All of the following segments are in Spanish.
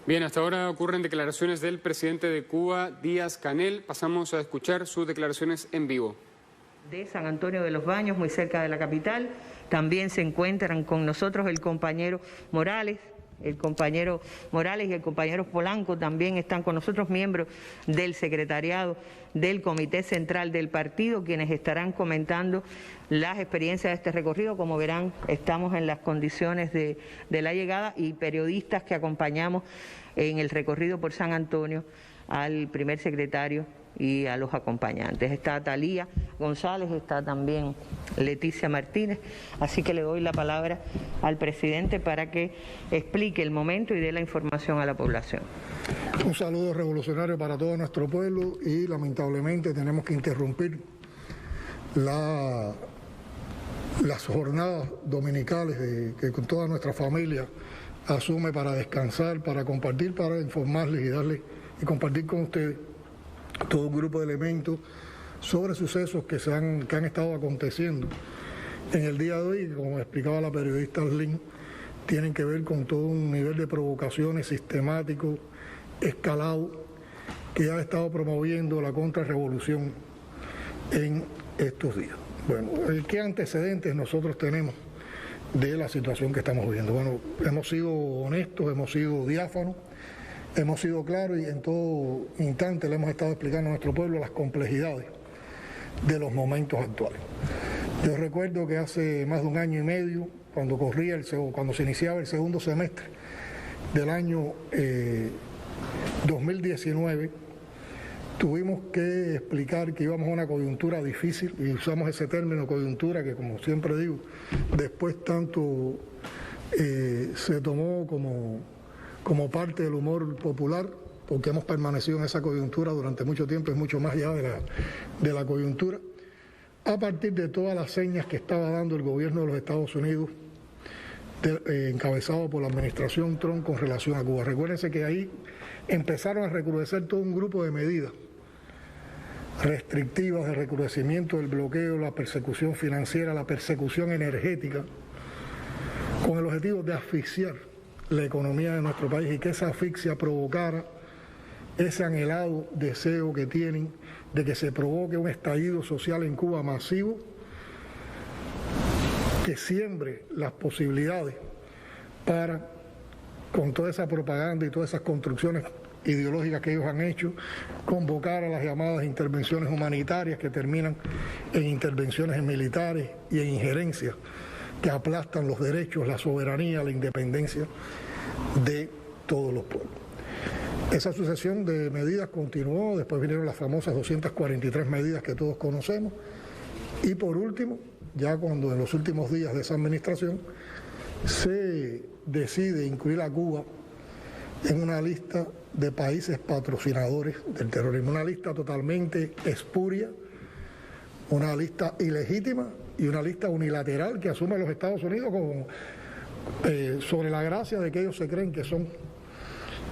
Bien, hasta ahora ocurren declaraciones del presidente de Cuba, Díaz-Canel. Pasamos a escuchar sus declaraciones en vivo. De San Antonio de los Baños, muy cerca de la capital. También se encuentran con nosotros el compañero Morales. El compañero Morales y el compañero Polanco también están con nosotros, miembros del secretariado del Comité Central del Partido, quienes estarán comentando las experiencias de este recorrido. Como verán, estamos en las condiciones de la llegada y periodistas que acompañamos en el recorrido por San Antonio al primer secretario y a los acompañantes. Está Talía González, está también Leticia Martínez, así que le doy la palabra al presidente para que explique el momento y dé la información a la población. Un saludo revolucionario para todo nuestro pueblo y lamentablemente tenemos que interrumpir las jornadas dominicales que con toda nuestra familia asume para descansar, para compartir, para informarles y darles y compartir con ustedes todo un grupo de elementos sobre sucesos que han estado aconteciendo en el día de hoy, como explicaba la periodista Arlene, tienen que ver con todo un nivel de provocaciones sistemático, escalado, que ha estado promoviendo la contrarrevolución en estos días. Bueno, ¿qué antecedentes nosotros tenemos de la situación que estamos viviendo? Bueno, hemos sido honestos, hemos sido diáfanos, hemos sido claros y en todo instante le hemos estado explicando a nuestro pueblo las complejidades de los momentos actuales. Yo recuerdo que hace más de un año y medio, cuando se iniciaba el segundo semestre del año 2019, tuvimos que explicar que íbamos a una coyuntura difícil, y usamos ese término coyuntura que, como siempre digo, después tanto se tomó como parte del humor popular, porque hemos permanecido en esa coyuntura durante mucho tiempo, es mucho más allá de la coyuntura, a partir de todas las señas que estaba dando el gobierno de los Estados Unidos, encabezado por la administración Trump con relación a Cuba. Recuérdense que ahí empezaron a recrudecer todo un grupo de medidas restrictivas de recrudecimiento del bloqueo, la persecución financiera, la persecución energética, con el objetivo de asfixiar la economía de nuestro país y que esa asfixia provocara ese anhelado deseo que tienen de que se provoque un estallido social en Cuba masivo, que siembre las posibilidades para, con toda esa propaganda y todas esas construcciones ideológicas que ellos han hecho, convocar a las llamadas intervenciones humanitarias que terminan en intervenciones militares y en injerencias que aplastan los derechos, la soberanía, la independencia de todos los pueblos. Esa sucesión de medidas continuó, después vinieron las famosas 243 medidas que todos conocemos, y por último, ya cuando en los últimos días de esa administración se decide incluir a Cuba en una lista de países patrocinadores del terrorismo, una lista totalmente espuria, una lista ilegítima y una lista unilateral que asume los Estados Unidos sobre la gracia de que ellos se creen que son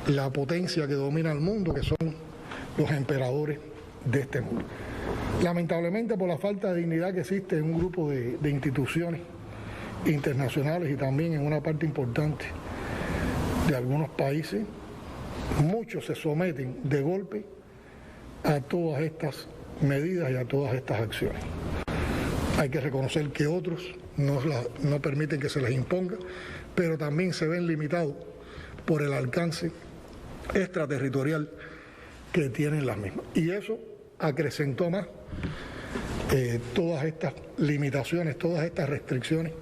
la potencia que domina el mundo, que son los emperadores de este mundo. Lamentablemente, por la falta de dignidad que existe en un grupo de instituciones internacionales y también en una parte importante de algunos países, muchos se someten de golpe a todas estas medidas y a todas estas acciones. Hay que reconocer que otros no permiten que se les imponga, pero también se ven limitados por el alcance extraterritorial que tienen las mismas. Y eso acrecentó más todas estas limitaciones, todas estas restricciones,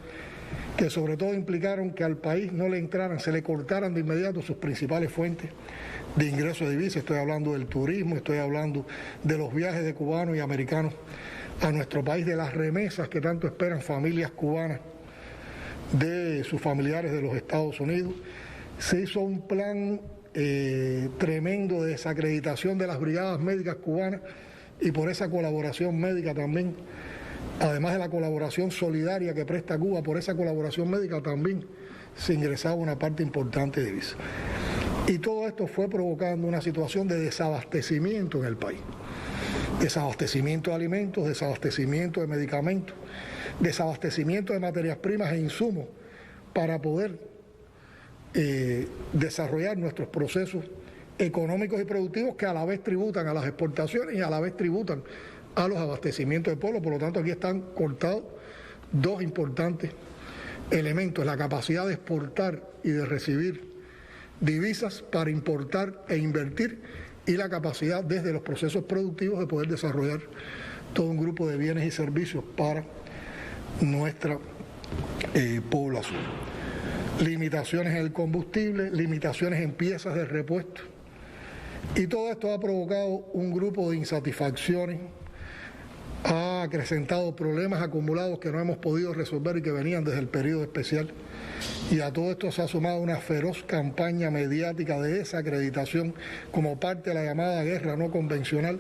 que sobre todo implicaron que al país no le entraran, se le cortaran de inmediato sus principales fuentes de ingreso de divisas. Estoy hablando del turismo, estoy hablando de los viajes de cubanos y americanos a nuestro país, de las remesas que tanto esperan familias cubanas de sus familiares de los Estados Unidos. Se hizo un plan tremendo de desacreditación de las brigadas médicas cubanas, y por esa colaboración médica también, además de la colaboración solidaria que presta Cuba, por esa colaboración médica también se ingresaba una parte importante de divisas. Y todo esto fue provocando una situación de desabastecimiento en el país. Desabastecimiento de alimentos, desabastecimiento de medicamentos, desabastecimiento de materias primas e insumos para poder desarrollar nuestros procesos económicos y productivos que a la vez tributan a las exportaciones y a la vez tributan a los abastecimientos del pueblo. Por lo tanto, aquí están cortados dos importantes elementos: la capacidad de exportar y de recibir divisas para importar e invertir, y la capacidad desde los procesos productivos de poder desarrollar todo un grupo de bienes y servicios para nuestra población. Limitaciones en el combustible, limitaciones en piezas de repuesto, y todo esto ha provocado un grupo de insatisfacciones, ha acrecentado problemas acumulados que no hemos podido resolver y que venían desde el periodo especial, y a todo esto se ha sumado una feroz campaña mediática de desacreditación como parte de la llamada guerra no convencional,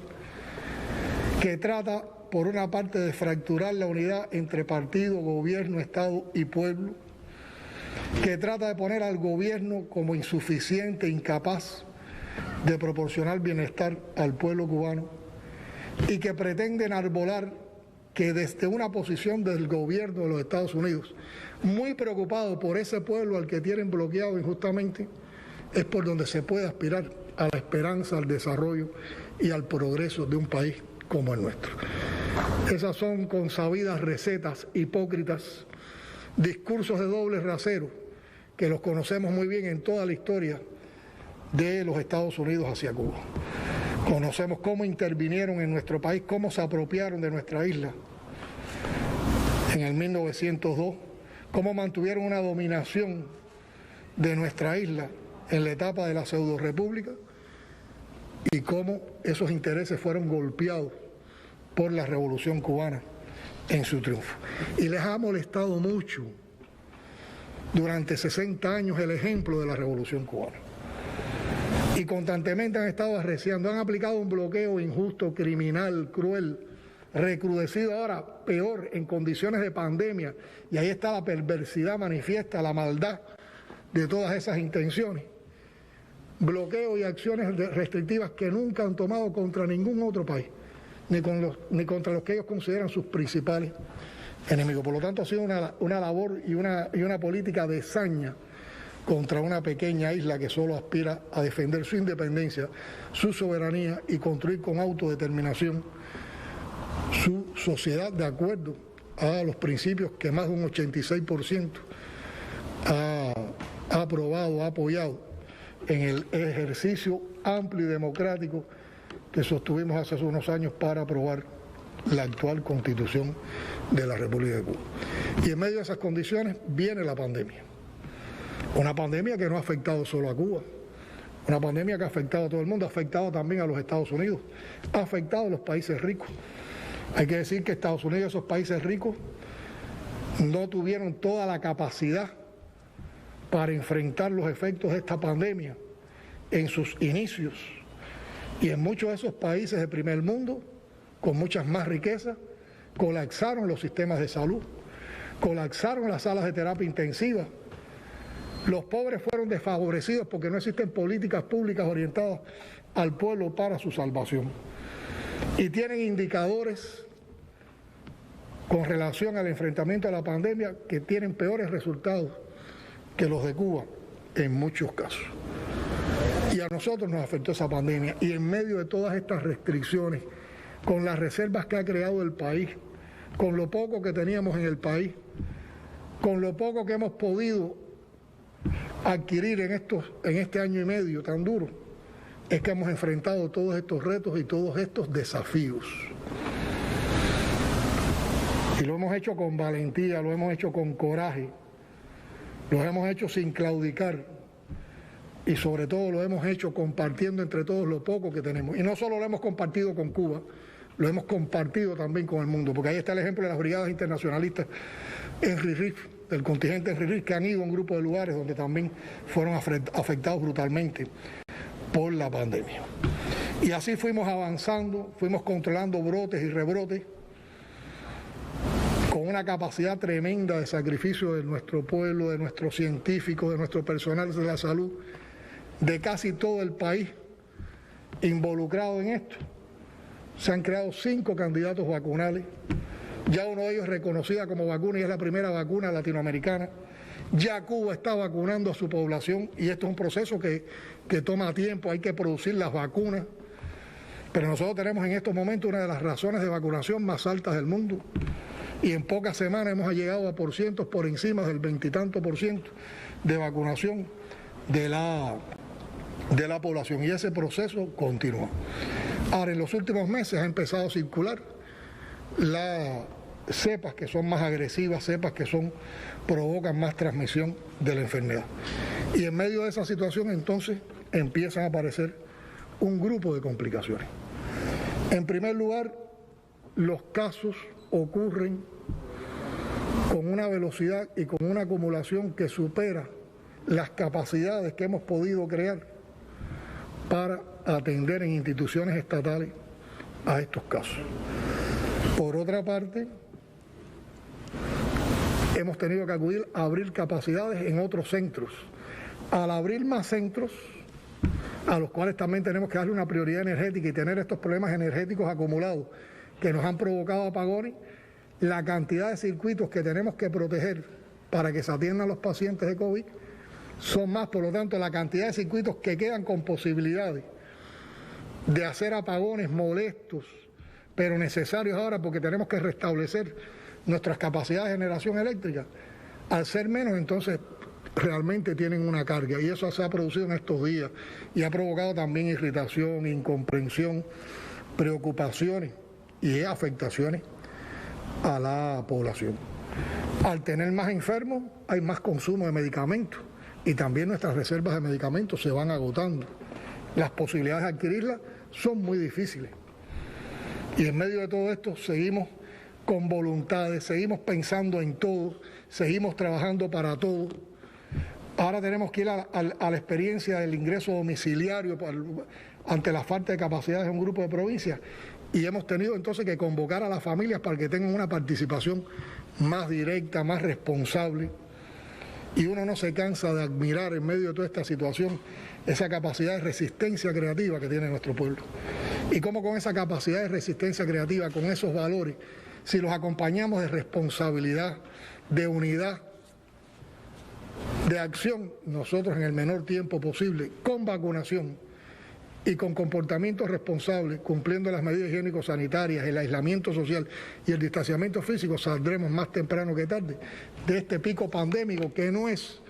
que trata por una parte de fracturar la unidad entre partido, gobierno, Estado y pueblo, que trata de poner al gobierno como insuficiente, incapaz de proporcionar bienestar al pueblo cubano, y que pretende enarbolar que desde una posición del gobierno de los Estados Unidos, muy preocupado por ese pueblo al que tienen bloqueado injustamente, es por donde se puede aspirar a la esperanza, al desarrollo y al progreso de un país como el nuestro. Esas son consabidas recetas hipócritas, discursos de doble rasero, que los conocemos muy bien en toda la historia de los Estados Unidos hacia Cuba. Conocemos cómo intervinieron en nuestro país, cómo se apropiaron de nuestra isla en el 1902, cómo mantuvieron una dominación de nuestra isla en la etapa de la pseudo-república, y cómo esos intereses fueron golpeados por la Revolución Cubana en su triunfo. Y les ha molestado mucho durante 60 años el ejemplo de la Revolución Cubana. Y constantemente han estado arreciando, han aplicado un bloqueo injusto, criminal, cruel, recrudecido ahora, peor, en condiciones de pandemia, y ahí está la perversidad manifiesta, la maldad de todas esas intenciones. Bloqueo y acciones restrictivas que nunca han tomado contra ningún otro país, ni contra los que ellos consideran sus principales enemigos. Por lo tanto, ha sido una labor y una política de saña contra una pequeña isla que solo aspira a defender su independencia, su soberanía y construir con autodeterminación su sociedad de acuerdo a los principios que más de un 86% ha aprobado, ha apoyado en el ejercicio amplio y democrático que sostuvimos hace unos años para aprobar la actual Constitución de la República de Cuba. Y en medio de esas condiciones viene la pandemia. Una pandemia que no ha afectado solo a Cuba, una pandemia que ha afectado a todo el mundo, ha afectado también a los Estados Unidos, ha afectado a los países ricos. Hay que decir que Estados Unidos y esos países ricos no tuvieron toda la capacidad para enfrentar los efectos de esta pandemia en sus inicios, y en muchos de esos países de primer mundo, con muchas más riquezas, colapsaron los sistemas de salud, colapsaron las salas de terapia intensiva. Los pobres fueron desfavorecidos porque no existen políticas públicas orientadas al pueblo para su salvación. Y tienen indicadores con relación al enfrentamiento a la pandemia que tienen peores resultados que los de Cuba en muchos casos. Y a nosotros nos afectó esa pandemia, y en medio de todas estas restricciones, con las reservas que ha creado el país, con lo poco que teníamos en el país, con lo poco que hemos podido adquirir en este año y medio tan duro, es que hemos enfrentado todos estos retos y todos estos desafíos. Y lo hemos hecho con valentía, lo hemos hecho con coraje, lo hemos hecho sin claudicar, y sobre todo lo hemos hecho compartiendo entre todos lo poco que tenemos. Y no solo lo hemos compartido con Cuba, lo hemos compartido también con el mundo, porque ahí está el ejemplo de las brigadas internacionalistas Henry Riff, del contingente Henry Riff, que han ido a un grupo de lugares donde también fueron afectados brutalmente por la pandemia. Y así fuimos avanzando, fuimos controlando brotes y rebrotes, con una capacidad tremenda de sacrificio de nuestro pueblo, de nuestros científicos, de nuestro personal de la salud, de casi todo el país involucrado en esto. Se han creado 5 candidatos vacunales, ya uno de ellos reconocida como vacuna y es la primera vacuna latinoamericana Ya Cuba está vacunando a su población y esto es un proceso que toma tiempo, hay que producir las vacunas. Pero nosotros tenemos en estos momentos una de las razones de vacunación más altas del mundo y en pocas semanas hemos llegado a porcientos por encima del 20 y tanto por ciento de vacunación de la población y ese proceso continúa. Ahora, en los últimos meses ha empezado a circular las cepas que son más agresivas, cepas que provocan más transmisión de la enfermedad. Y en medio de esa situación entonces empiezan a aparecer un grupo de complicaciones. En primer lugar, los casos ocurren con una velocidad y con una acumulación que supera las capacidades que hemos podido crear para atender en instituciones estatales a estos casos. Por otra parte, hemos tenido que acudir a abrir capacidades en otros centros. Al abrir más centros, a los cuales también tenemos que darle una prioridad energética y tener estos problemas energéticos acumulados que nos han provocado apagones, la cantidad de circuitos que tenemos que proteger para que se atiendan los pacientes de COVID son más, por lo tanto, la cantidad de circuitos que quedan con posibilidades de hacer apagones molestos, pero necesarios ahora porque tenemos que restablecer nuestras capacidades de generación eléctrica, al ser menos, entonces realmente tienen una carga y eso se ha producido en estos días y ha provocado también irritación, incomprensión, preocupaciones y afectaciones a la población. Al tener más enfermos hay más consumo de medicamentos y también nuestras reservas de medicamentos se van agotando. Las posibilidades de adquirirlas son muy difíciles y en medio de todo esto seguimos con voluntades, seguimos pensando en todo, seguimos trabajando para todo. Ahora tenemos que ir a la experiencia del ingreso domiciliario ante la falta de capacidades de un grupo de provincias y hemos tenido entonces que convocar a las familias para que tengan una participación más directa, más responsable y uno no se cansa de admirar en medio de toda esta situación esa capacidad de resistencia creativa que tiene nuestro pueblo y cómo con esa capacidad de resistencia creativa, con esos valores, si los acompañamos de responsabilidad, de unidad, de acción, nosotros en el menor tiempo posible, con vacunación y con comportamientos responsables, cumpliendo las medidas higiénico-sanitarias, el aislamiento social y el distanciamiento físico, saldremos más temprano que tarde de este pico pandémico que no es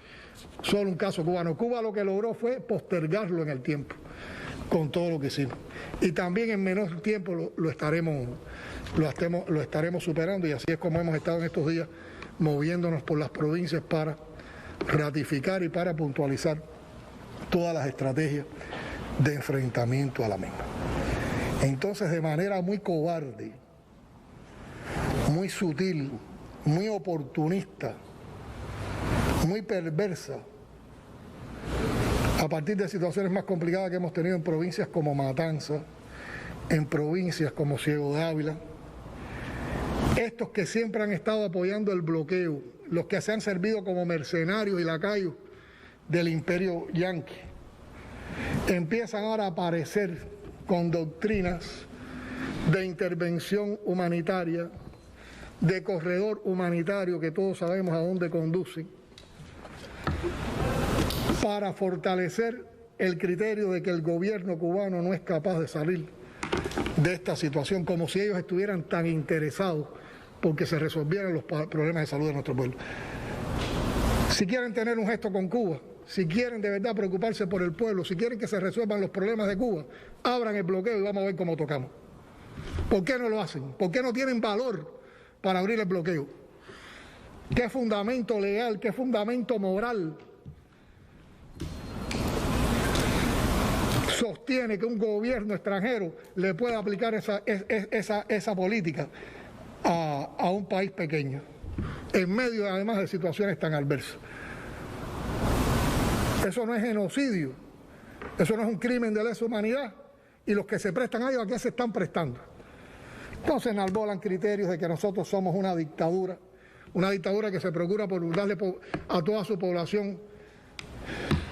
solo un caso cubano. Cuba lo que logró fue postergarlo en el tiempo con todo lo que hicimos. Y también en menor tiempo lo estaremos superando y así es como hemos estado en estos días moviéndonos por las provincias para ratificar y para puntualizar todas las estrategias de enfrentamiento a la misma. Entonces, de manera muy cobarde, muy sutil, muy oportunista, muy perversa, a partir de situaciones más complicadas que hemos tenido en provincias como Matanzas, en provincias como Ciego de Ávila, estos que siempre han estado apoyando el bloqueo, los que se han servido como mercenarios y lacayos del imperio yanqui, empiezan ahora a aparecer con doctrinas de intervención humanitaria, de corredor humanitario que todos sabemos a dónde conducen, para fortalecer el criterio de que el gobierno cubano no es capaz de salir de esta situación, como si ellos estuvieran tan interesados porque se resolvieran los problemas de salud de nuestro pueblo. Si quieren tener un gesto con Cuba, si quieren de verdad preocuparse por el pueblo, si quieren que se resuelvan los problemas de Cuba, abran el bloqueo y vamos a ver cómo tocamos. ¿Por qué no lo hacen? ¿Por qué no tienen valor para abrir el bloqueo? ¿Qué fundamento legal, qué fundamento moral sostiene que un gobierno extranjero le pueda aplicar esa política a un país pequeño, en medio además de situaciones tan adversas? Eso no es genocidio, eso no es un crimen de lesa humanidad, y los que se prestan a ello, ¿a qué se están prestando? Entonces enarbolan criterios de que nosotros somos una dictadura que se procura por darle a toda su población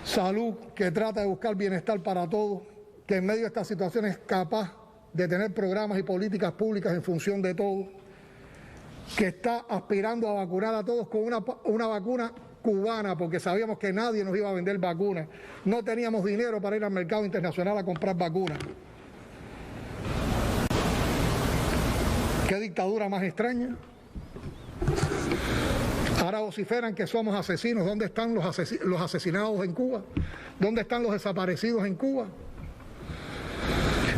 salud, que trata de buscar bienestar para todos, que en medio de estas situaciones es capaz de tener programas y políticas públicas en función de todo, que está aspirando a vacunar a todos con una vacuna cubana, porque sabíamos que nadie nos iba a vender vacunas. No teníamos dinero para ir al mercado internacional a comprar vacunas. ¿Qué dictadura más extraña? Ahora vociferan que somos asesinos. ¿Dónde están los asesinados en Cuba? ¿Dónde están los desaparecidos en Cuba?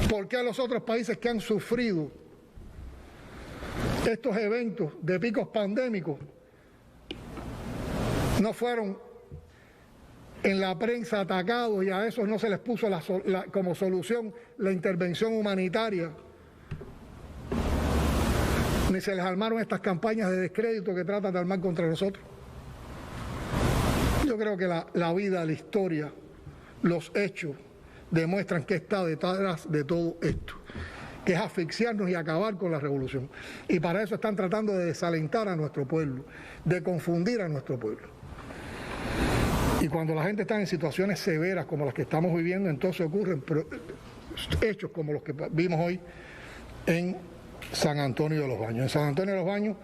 ¿Por qué los otros países que han sufrido estos eventos de picos pandémicos no fueron en la prensa atacados y a esos no se les puso como solución la intervención humanitaria? Ni se les armaron estas campañas de descrédito que tratan de armar contra nosotros. Yo creo que la vida, la historia, los hechos demuestran que está detrás de todo esto, que es asfixiarnos y acabar con la revolución. Y para eso están tratando de desalentar a nuestro pueblo, de confundir a nuestro pueblo. Y cuando la gente está en situaciones severas como las que estamos viviendo, entonces ocurren hechos como los que vimos hoy en San Antonio de los Baños. En San Antonio de los Baños,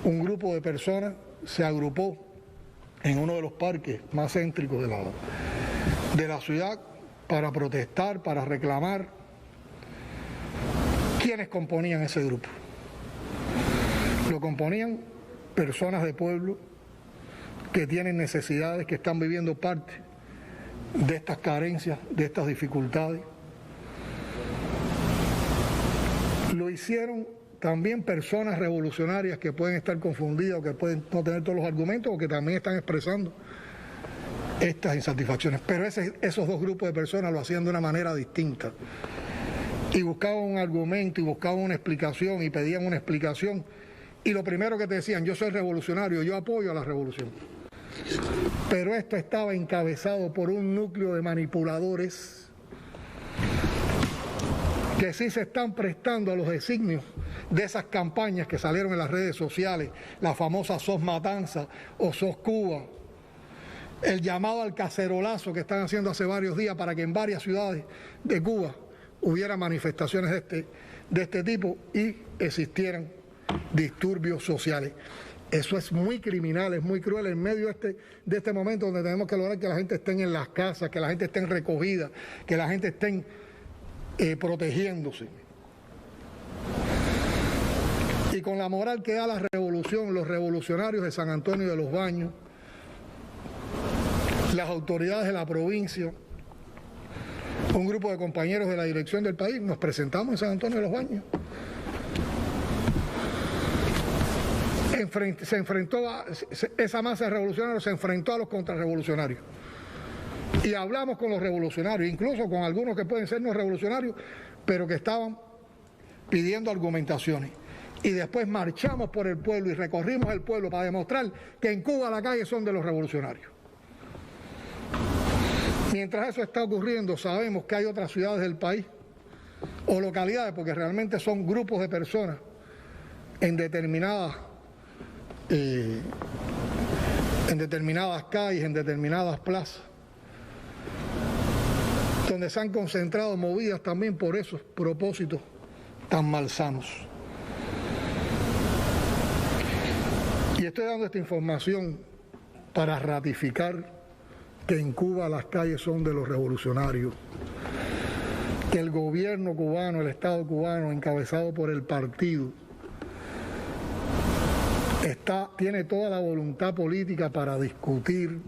un grupo de personas se agrupó en uno de los parques más céntricos de la ciudad para protestar, para reclamar. ¿Quiénes componían ese grupo? Lo componían personas de pueblo que tienen necesidades, que están viviendo parte de estas carencias, de estas dificultades. Lo hicieron también personas revolucionarias que pueden estar confundidas o que pueden no tener todos los argumentos o que también están expresando estas insatisfacciones. Pero esos dos grupos de personas lo hacían de una manera distinta y buscaban un argumento y buscaban una explicación y pedían una explicación. Y lo primero que te decían: yo soy revolucionario, yo apoyo a la revolución. Pero esto estaba encabezado por un núcleo de manipuladores que sí se están prestando a los designios de esas campañas que salieron en las redes sociales, la famosa SOS Matanza o SOS Cuba, el llamado al cacerolazo que están haciendo hace varios días para que en varias ciudades de Cuba hubiera manifestaciones de este tipo y existieran disturbios sociales. Eso es muy criminal, es muy cruel en medio de este momento donde tenemos que lograr que la gente esté en las casas, que la gente esté recogida, que la gente esté protegiéndose. Y con la moral que da la revolución, los revolucionarios de San Antonio de los Baños, las autoridades de la provincia, un grupo de compañeros de la dirección del país, nos presentamos en San Antonio de los Baños. Esa masa de revolucionarios se enfrentó a los contrarrevolucionarios. Y hablamos con los revolucionarios, incluso con algunos que pueden ser no revolucionarios, pero que estaban pidiendo argumentaciones. Y después marchamos por el pueblo y recorrimos el pueblo para demostrar que en Cuba las calles son de los revolucionarios. Mientras eso está ocurriendo, sabemos que hay otras ciudades del país o localidades, porque realmente son grupos de personas en determinadas calles, en determinadas plazas, donde se han concentrado movidas también por esos propósitos tan malsanos. Y estoy dando esta información para ratificar que en Cuba las calles son de los revolucionarios, que el gobierno cubano, el Estado cubano, encabezado por el partido, tiene toda la voluntad política para discutir,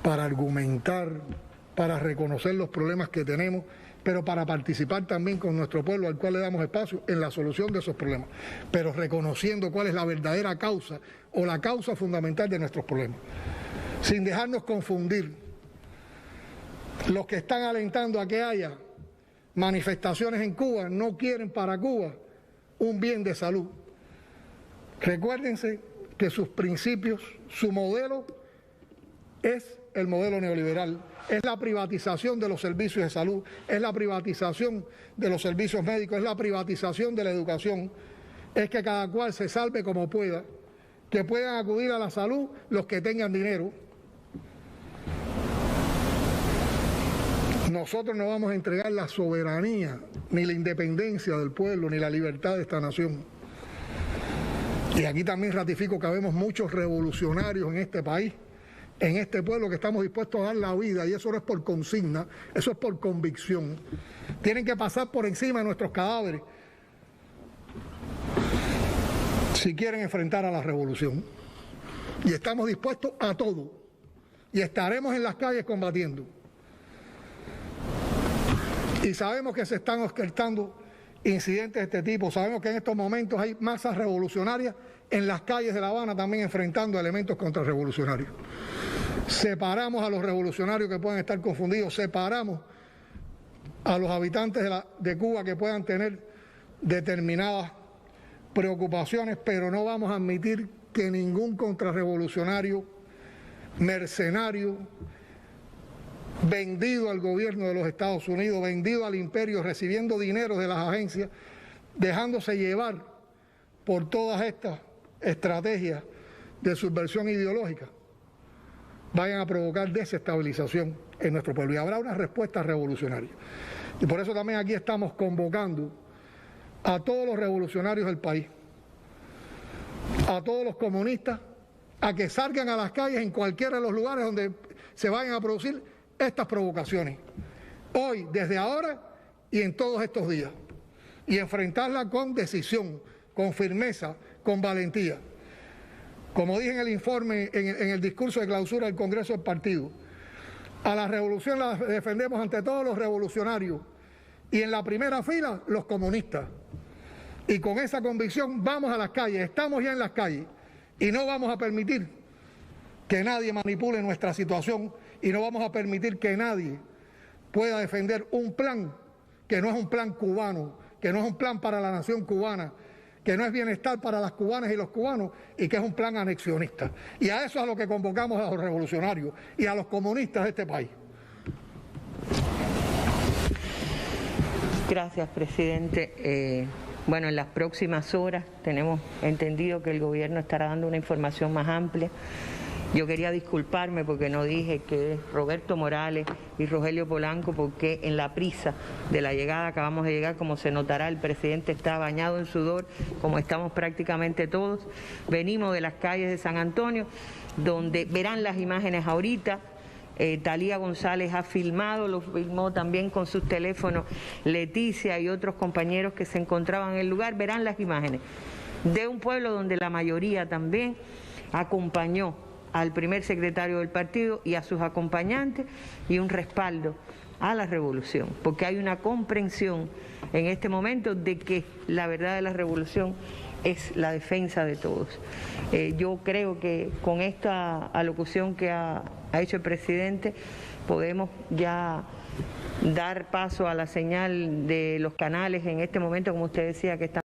para argumentar, para reconocer los problemas que tenemos, pero para participar también con nuestro pueblo, al cual le damos espacio en la solución de esos problemas, pero reconociendo cuál es la verdadera causa o la causa fundamental de nuestros problemas, sin dejarnos confundir. Los que están alentando a que haya manifestaciones en Cuba no quieren para Cuba un bien de salud. Recuérdense que sus principios, su modelo es el modelo neoliberal, es la privatización de los servicios de salud, es la privatización de los servicios médicos, es la privatización de la educación, es que cada cual se salve como pueda, que puedan acudir a la salud los que tengan dinero. Nosotros no vamos a entregar la soberanía, ni la independencia del pueblo, ni la libertad de esta nación Y aquí también ratifico que habemos muchos revolucionarios en este país, en este pueblo, que estamos dispuestos a dar la vida, y eso no es por consigna, eso es por convicción. Tienen que pasar por encima de nuestros cadáveres si quieren enfrentar a la revolución. Y estamos dispuestos a todo, y estaremos en las calles combatiendo. Y sabemos que se están orquestando incidentes de este tipo, sabemos que en estos momentos hay masas revolucionarias en las calles de La Habana también enfrentando elementos contrarrevolucionarios. Separamos a los revolucionarios que puedan estar confundidos, separamos a los habitantes de Cuba que puedan tener determinadas preocupaciones, pero no vamos a admitir que ningún contrarrevolucionario, mercenario, vendido al gobierno de los Estados Unidos, vendido al imperio, recibiendo dinero de las agencias, dejándose llevar por todas estas estrategias de subversión ideológica, vayan a provocar desestabilización en nuestro pueblo. Y habrá una respuesta revolucionaria. Y por eso también aquí estamos convocando a todos los revolucionarios del país, a todos los comunistas, a que salgan a las calles en cualquiera de los lugares donde se vayan a producir estas provocaciones, hoy, desde ahora y en todos estos días, y enfrentarla con decisión, con firmeza, con valentía. Como dije en el informe, en el discurso de clausura del Congreso del Partido, a la revolución la defendemos ante todos los revolucionarios y en la primera fila los comunistas. Y con esa convicción vamos a las calles, estamos ya en las calles y no vamos a permitir que nadie manipule nuestra situación y no vamos a permitir que nadie pueda defender un plan que no es un plan cubano, que no es un plan para la nación cubana, que no es bienestar para las cubanas y los cubanos y que es un plan anexionista. Y a eso es a lo que convocamos a los revolucionarios y a los comunistas de este país. Gracias, presidente. Bueno, en las próximas horas tenemos entendido que el gobierno estará dando una información más amplia. Yo quería disculparme porque no dije que Roberto Morales y Rogelio Polanco, porque en la prisa de la llegada, acabamos de llegar, como se notará, el presidente está bañado en sudor, como estamos prácticamente todos. Venimos de las calles de San Antonio, donde verán las imágenes ahorita. Talía González ha filmado, lo filmó también con sus teléfonos Leticia y otros compañeros que se encontraban en el lugar. Verán las imágenes de un pueblo donde la mayoría también acompañó al primer secretario del partido y a sus acompañantes, y un respaldo a la revolución, porque hay una comprensión en este momento de que la verdad de la revolución es la defensa de todos. Yo creo que con esta alocución que ha hecho el presidente podemos ya dar paso a la señal de los canales en este momento, como usted decía, que están